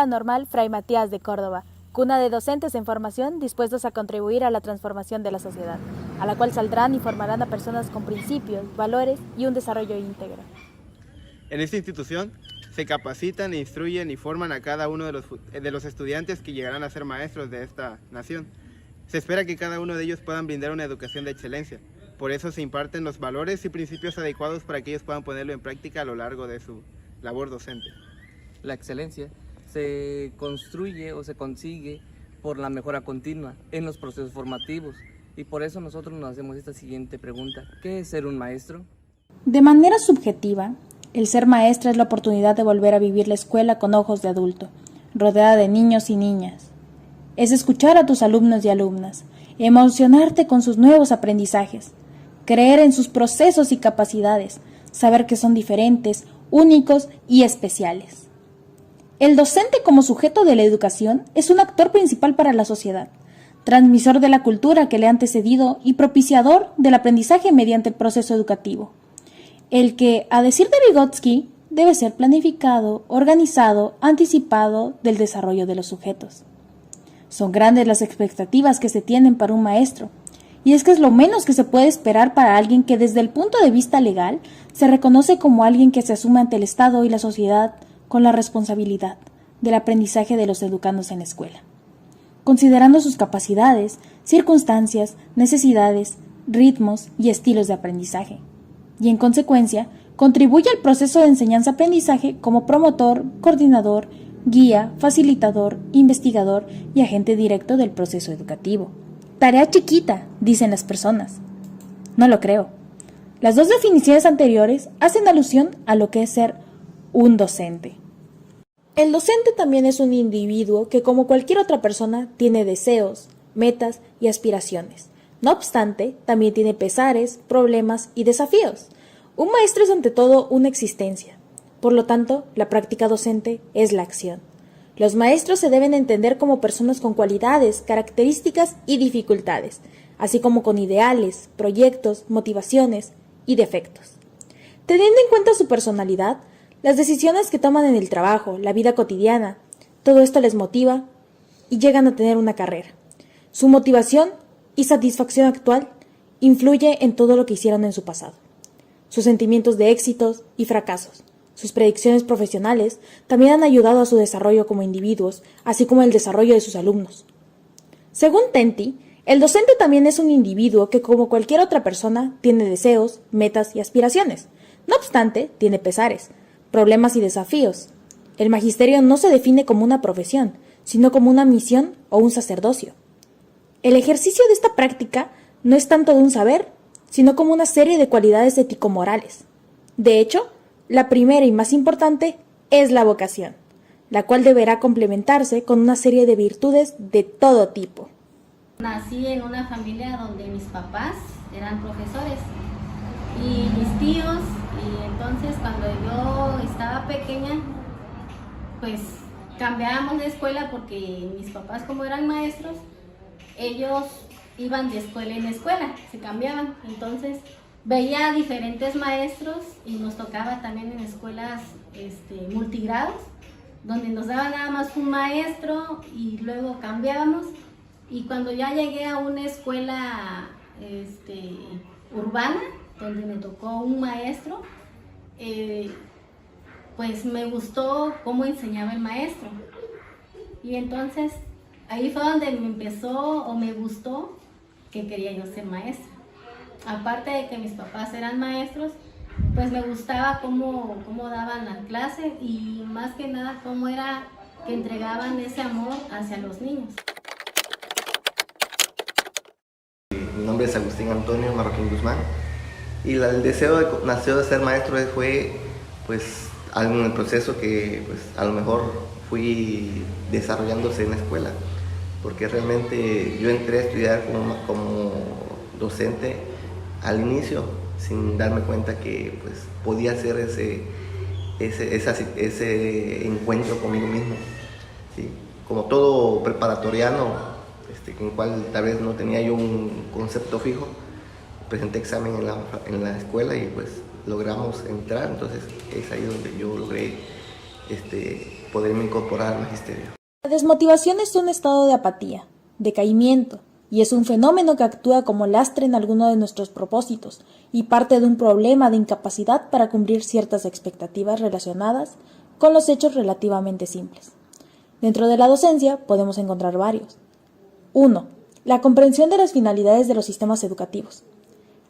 Escuela Normal Fray Matías de Córdoba, cuna de docentes en formación dispuestos a contribuir a la transformación de la sociedad, a la cual saldrán y formarán a personas con principios, valores y un desarrollo íntegro. En esta institución se capacitan, instruyen y forman a cada uno de los estudiantes que llegarán a ser maestros de esta nación. Se espera que cada uno de ellos puedan brindar una educación de excelencia. Por eso se imparten los valores y principios adecuados para que ellos puedan ponerlo en práctica a lo largo de su labor docente. La excelencia se construye o se consigue por la mejora continua en los procesos formativos, y por eso nosotros nos hacemos esta siguiente pregunta: ¿qué es ser un maestro? De manera subjetiva, el ser maestra es la oportunidad de volver a vivir la escuela con ojos de adulto, rodeada de niños y niñas. Es escuchar a tus alumnos y alumnas, emocionarte con sus nuevos aprendizajes, creer en sus procesos y capacidades, saber que son diferentes, únicos y especiales. El docente como sujeto de la educación es un actor principal para la sociedad, transmisor de la cultura que le ha antecedido y propiciador del aprendizaje mediante el proceso educativo. El que, a decir de Vygotsky, debe ser planificado, organizado, anticipado del desarrollo de los sujetos. Son grandes las expectativas que se tienen para un maestro, y es que es lo menos que se puede esperar para alguien que desde el punto de vista legal se reconoce como alguien que se asume ante el Estado y la sociedad con la responsabilidad del aprendizaje de los educandos en la escuela, considerando sus capacidades, circunstancias, necesidades, ritmos y estilos de aprendizaje, y en consecuencia contribuye al proceso de enseñanza-aprendizaje como promotor, coordinador, guía, facilitador, investigador y agente directo del proceso educativo. Tarea chiquita, dicen las personas. No lo creo. Las dos definiciones anteriores hacen alusión a lo que es ser un docente. El docente también es un individuo que, como cualquier otra persona, tiene deseos, metas y aspiraciones. No obstante, también tiene pesares, problemas y desafíos. Un maestro es ante todo una existencia. Por lo tanto, la práctica docente es la acción. Los maestros se deben entender como personas con cualidades, características y dificultades, así como con ideales, proyectos, motivaciones y defectos. Teniendo en cuenta su personalidad, las decisiones que toman en el trabajo, la vida cotidiana, todo esto les motiva y llegan a tener una carrera. Su motivación y satisfacción actual influye en todo lo que hicieron en su pasado. Sus sentimientos de éxitos y fracasos, sus predicciones profesionales también han ayudado a su desarrollo como individuos, así como el desarrollo de sus alumnos. Según Tenty, el docente también es un individuo que, como cualquier otra persona, tiene deseos, metas y aspiraciones. No obstante, tiene pesares, problemas y desafíos. El magisterio no se define como una profesión, sino como una misión o un sacerdocio. El ejercicio de esta práctica no es tanto de un saber, sino como una serie de cualidades ético-morales. De hecho, la primera y más importante es la vocación, la cual deberá complementarse con una serie de virtudes de todo tipo. Nací en una familia donde mis papás eran profesores y mis tíos, y entonces cuando yo estaba pequeña, pues cambiábamos de escuela porque mis papás, como eran maestros, ellos iban de escuela en escuela, se cambiaban. Entonces veía a diferentes maestros y nos tocaba también en escuelas multigrados, donde nos daban nada más un maestro y luego cambiábamos. Y cuando ya llegué a una escuela urbana, donde me tocó un maestro, pues me gustó cómo enseñaba el maestro. Y entonces ahí fue donde me empezó o me gustó que quería yo ser maestra. Aparte de que mis papás eran maestros, pues me gustaba cómo daban la clase y más que nada cómo era que entregaban ese amor hacia los niños. Mi nombre es Agustín Antonio Marroquín Guzmán y el deseo nació de ser maestro fue pues algo en el proceso que pues a lo mejor fui desarrollándose en la escuela, porque realmente yo entré a estudiar como docente al inicio sin darme cuenta que pues podía hacer ese encuentro conmigo mismo, ¿sí? Como todo preparatoriano, en el cual tal vez no tenía yo un concepto fijo, presenté examen en la escuela y pues logramos entrar. Entonces es ahí donde yo logré poderme incorporar al magisterio. La desmotivación es un estado de apatía, decaimiento, y es un fenómeno que actúa como lastre en alguno de nuestros propósitos y parte de un problema de incapacidad para cumplir ciertas expectativas relacionadas con los hechos relativamente simples. Dentro de la docencia podemos encontrar varios. 1. La comprensión de las finalidades de los sistemas educativos.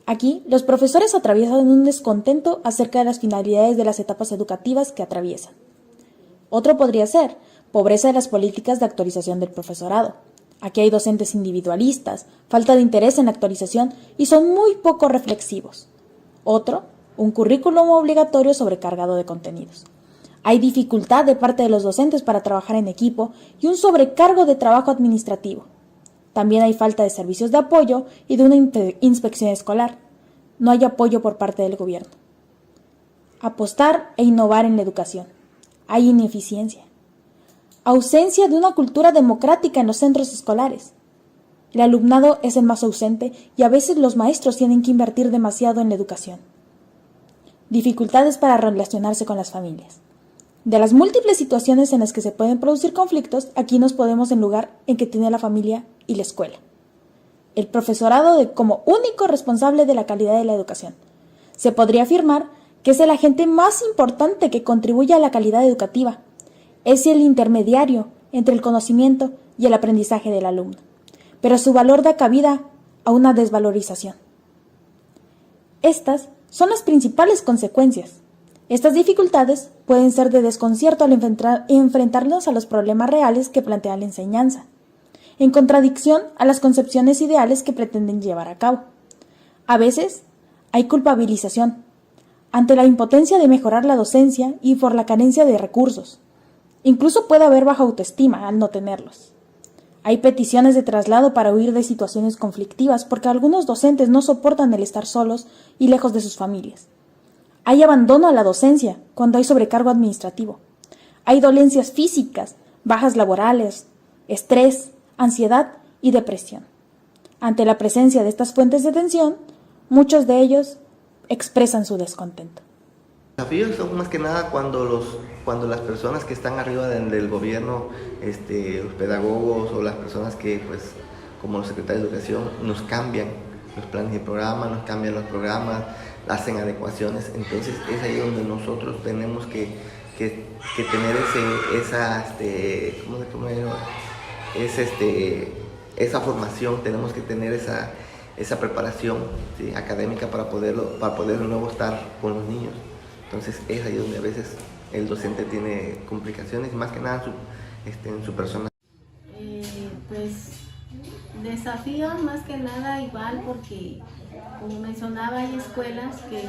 Aquí, los profesores atraviesan un descontento acerca de las finalidades de las etapas educativas que atraviesan. Otro podría ser pobreza de las políticas de actualización del profesorado. Aquí hay docentes individualistas, falta de interés en la actualización y son muy poco reflexivos. Otro, un currículum obligatorio sobrecargado de contenidos. Hay dificultad de parte de los docentes para trabajar en equipo y un sobrecargo de trabajo administrativo. También hay falta de servicios de apoyo y de una inspección escolar. No hay apoyo por parte del gobierno. Apostar e innovar en la educación. Hay ineficiencia. Ausencia de una cultura democrática en los centros escolares. El alumnado es el más ausente y a veces los maestros tienen que invertir demasiado en la educación. Dificultades para relacionarse con las familias. De las múltiples situaciones en las que se pueden producir conflictos, aquí nos ponemos en lugar en que tiene la familia y la escuela. El profesorado como único responsable de la calidad de la educación. Se podría afirmar que es el agente más importante que contribuye a la calidad educativa. Es el intermediario entre el conocimiento y el aprendizaje del alumno, pero su valor da cabida a una desvalorización. Estas son las principales consecuencias. Estas dificultades pueden ser de desconcierto al enfrentarnos a los problemas reales que plantea la enseñanza, en contradicción a las concepciones ideales que pretenden llevar a cabo. A veces hay culpabilización ante la impotencia de mejorar la docencia y por la carencia de recursos. Incluso puede haber baja autoestima al no tenerlos. Hay peticiones de traslado para huir de situaciones conflictivas porque algunos docentes no soportan el estar solos y lejos de sus familias. Hay abandono a la docencia cuando hay sobrecargo administrativo. Hay dolencias físicas, bajas laborales, estrés, ansiedad y depresión. Ante la presencia de estas fuentes de tensión, muchos de ellos expresan su descontento. Los desafíos son más que nada cuando las personas que están arriba del gobierno, los pedagogos o las personas que, pues, como los secretarios de educación, nos cambian los planes y programas, nos cambian los programas, hacen adecuaciones. Entonces es ahí donde nosotros tenemos que tener esa formación, tenemos que tener esa preparación, ¿sí?, académica para poder de nuevo estar con los niños. Entonces es ahí donde a veces el docente tiene complicaciones, más que nada en su persona. Pues desafíos más que nada igual porque, como mencionaba, hay escuelas que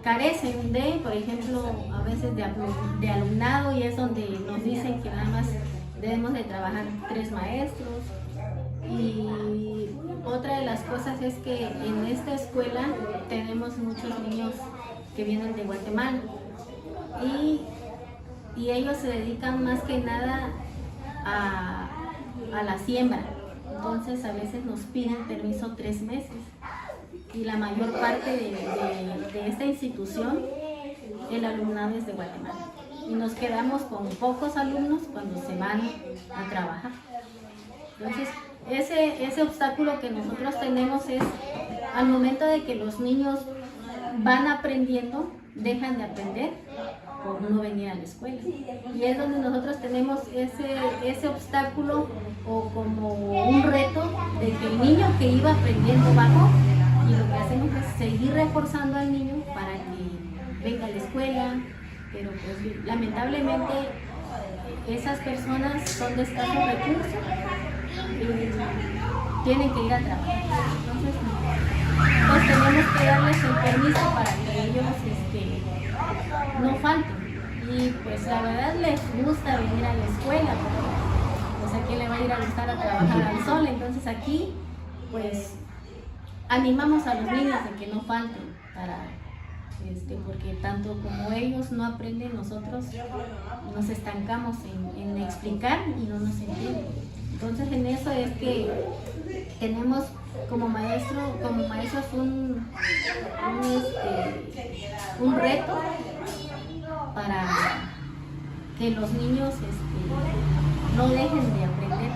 carecen de, por ejemplo, a veces de alumnado, y es donde nos dicen que nada más debemos de trabajar 3 maestros. Y otra de las cosas es que en esta escuela tenemos muchos niños que vienen de Guatemala y ellos se dedican más que nada a la siembra. Entonces a veces nos piden permiso 3 meses y la mayor parte de esta institución, el alumnado es de Guatemala y nos quedamos con pocos alumnos cuando se van a trabajar. Entonces ese obstáculo que nosotros tenemos es al momento de que los niños van aprendiendo, dejan de aprender por no venir a la escuela. Y es donde nosotros tenemos ese obstáculo o como un reto de que el niño que iba aprendiendo bajó, y lo que hacemos es seguir reforzando al niño para que venga a la escuela, pero pues lamentablemente esas personas son de escasos recursos y tienen que ir a trabajar. Entonces tenemos que darles el permiso para que ellos no falten. Y pues la verdad les gusta venir a la escuela, porque pues a quién le va a ir a gustar a trabajar al sol. Entonces aquí pues animamos a los niños a que no falten, porque tanto como ellos no aprenden, nosotros nos estancamos en explicar y no nos entienden. Entonces en eso es que tenemos como maestros un reto que los niños no dejen de aprender.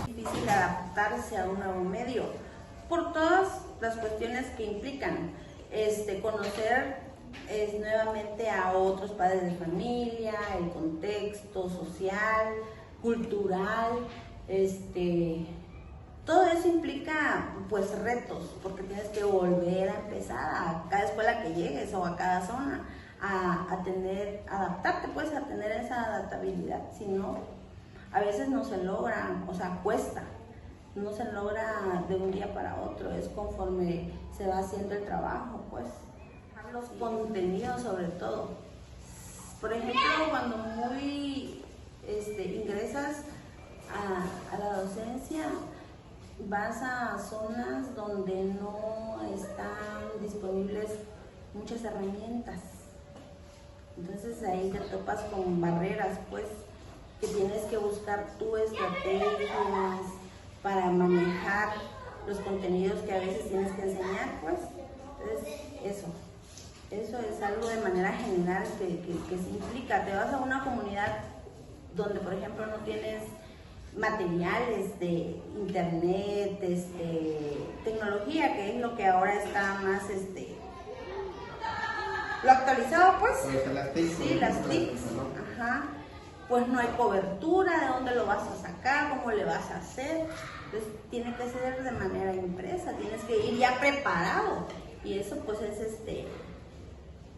Es difícil adaptarse a un nuevo medio por todas las cuestiones que implican conocer nuevamente a otros padres de familia, el contexto social, cultural, todo eso implica pues retos, porque tienes que volver a empezar a cada escuela que llegues o a cada zona adaptarte pues a tener esa adaptabilidad. Si no, a veces no se logra, o sea, cuesta, no se logra de un día para otro, es conforme se va haciendo el trabajo pues. Los contenidos sobre todo. Por ejemplo, cuando ingresas a la docencia, vas a zonas donde no están disponibles muchas herramientas. Entonces ahí te topas con barreras, pues, que tienes que buscar tú estrategias para manejar los contenidos que a veces tienes que enseñar, pues. Entonces, eso es algo de manera general que se implica. Te vas a una comunidad donde, por ejemplo, no tienes materiales de internet, tecnología, que es lo que ahora está más, lo actualizado, pues. Las TIC. Sí, las TIC. Ajá. Pues no hay cobertura, ¿de dónde lo vas a sacar? ¿Cómo le vas a hacer? Entonces, tiene que ser de manera impresa, tienes que ir ya preparado. Y eso, pues, es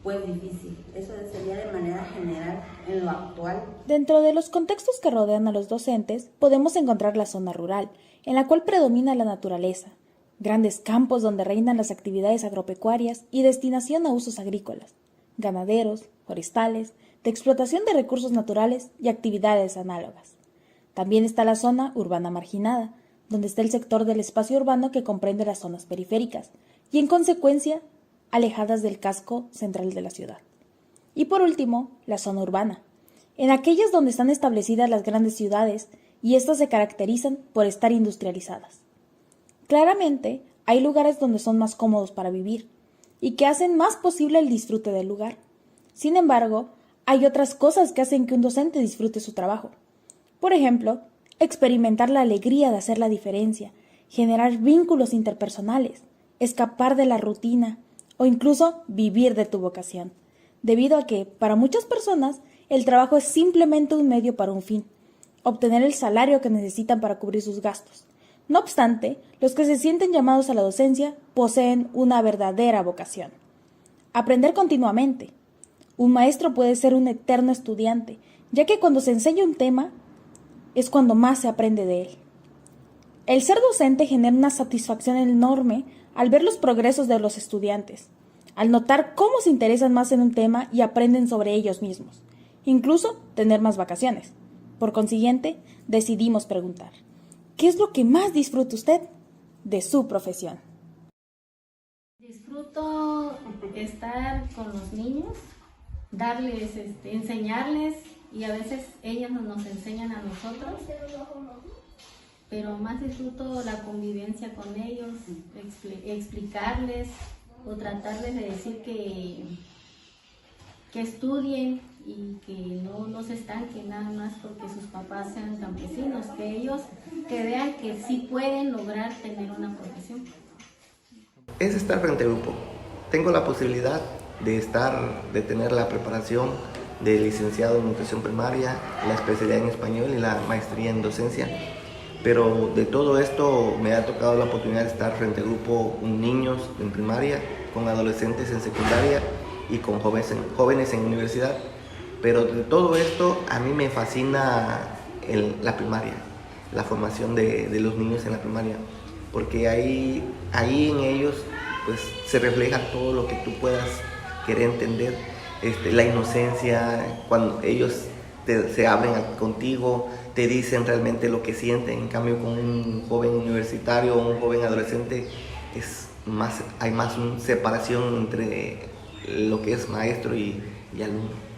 pues difícil. Eso sería de manera general en lo actual. Dentro de los contextos que rodean a los docentes, podemos encontrar la zona rural, en la cual predomina la naturaleza, grandes campos donde reinan las actividades agropecuarias y destinación a usos agrícolas, ganaderos, forestales, de explotación de recursos naturales y actividades análogas. También está la zona urbana marginada, donde está el sector del espacio urbano que comprende las zonas periféricas y, en consecuencia, alejadas del casco central de la ciudad. Y por último, la zona urbana, en aquellas donde están establecidas las grandes ciudades y éstas se caracterizan por estar industrializadas. Claramente, hay lugares donde son más cómodos para vivir y que hacen más posible el disfrute del lugar. Sin embargo, hay otras cosas que hacen que un docente disfrute su trabajo. Por ejemplo, experimentar la alegría de hacer la diferencia, generar vínculos interpersonales, escapar de la rutina, o incluso vivir de tu vocación, debido a que, para muchas personas, el trabajo es simplemente un medio para un fin, obtener el salario que necesitan para cubrir sus gastos. No obstante, los que se sienten llamados a la docencia poseen una verdadera vocación. Aprender continuamente. Un maestro puede ser un eterno estudiante, ya que cuando se enseña un tema, es cuando más se aprende de él. El ser docente genera una satisfacción enorme al ver los progresos de los estudiantes, al notar cómo se interesan más en un tema y aprenden sobre ellos mismos, incluso tener más vacaciones. Por consiguiente, decidimos preguntar, ¿qué es lo que más disfruta usted de su profesión? Disfruto estar con los niños, darles, enseñarles, y a veces ellos nos enseñan a nosotros. Pero más disfruto la convivencia con ellos, explicarles o tratarles de decir que estudien y que no se estanquen nada más porque sus papás sean campesinos, que ellos que vean que sí pueden lograr tener una profesión. Es estar frente al grupo. Tengo la posibilidad de tener la preparación de licenciado en nutrición primaria, la especialidad en español y la maestría en docencia. Pero de todo esto me ha tocado la oportunidad de estar frente al grupo con niños en primaria, con adolescentes en secundaria y con jóvenes en universidad. Pero de todo esto a mí me fascina la primaria, la formación de los niños en la primaria, porque ahí en ellos pues se refleja todo lo que tú puedas querer entender, la inocencia, cuando ellos se abren contigo, te dicen realmente lo que sienten. En cambio, con un joven universitario o un joven adolescente hay más una separación entre lo que es maestro y alumno.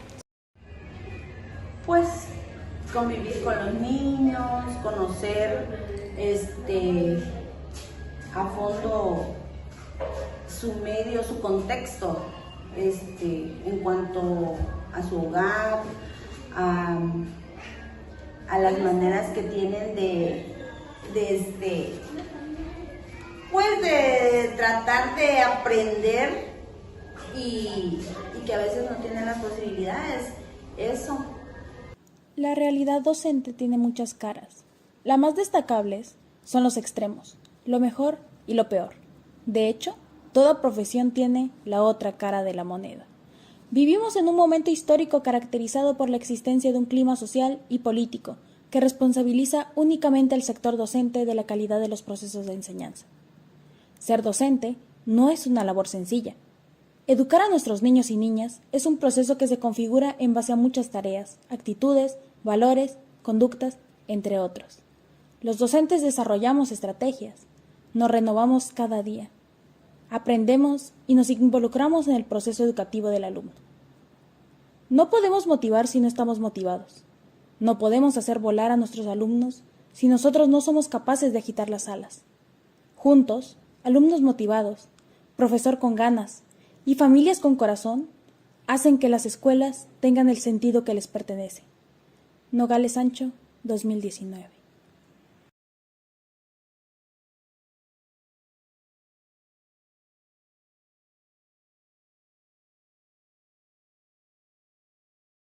Pues convivir con los niños, conocer a fondo su medio, su contexto, en cuanto a su hogar, a las maneras que tienen de tratar de aprender y que a veces no tienen las posibilidades. Eso. La realidad docente tiene muchas caras. Las más destacables son los extremos, lo mejor y lo peor. De hecho, toda profesión tiene la otra cara de la moneda. Vivimos en un momento histórico caracterizado por la existencia de un clima social y político que responsabiliza únicamente al sector docente de la calidad de los procesos de enseñanza. Ser docente no es una labor sencilla. Educar a nuestros niños y niñas es un proceso que se configura en base a muchas tareas, actitudes, valores, conductas, entre otros. Los docentes desarrollamos estrategias, nos renovamos cada día, aprendemos y nos involucramos en el proceso educativo del alumno. No podemos motivar si no estamos motivados. No podemos hacer volar a nuestros alumnos si nosotros no somos capaces de agitar las alas. Juntos, alumnos motivados, profesor con ganas y familias con corazón hacen que las escuelas tengan el sentido que les pertenece. Nogales Ancho, 2019.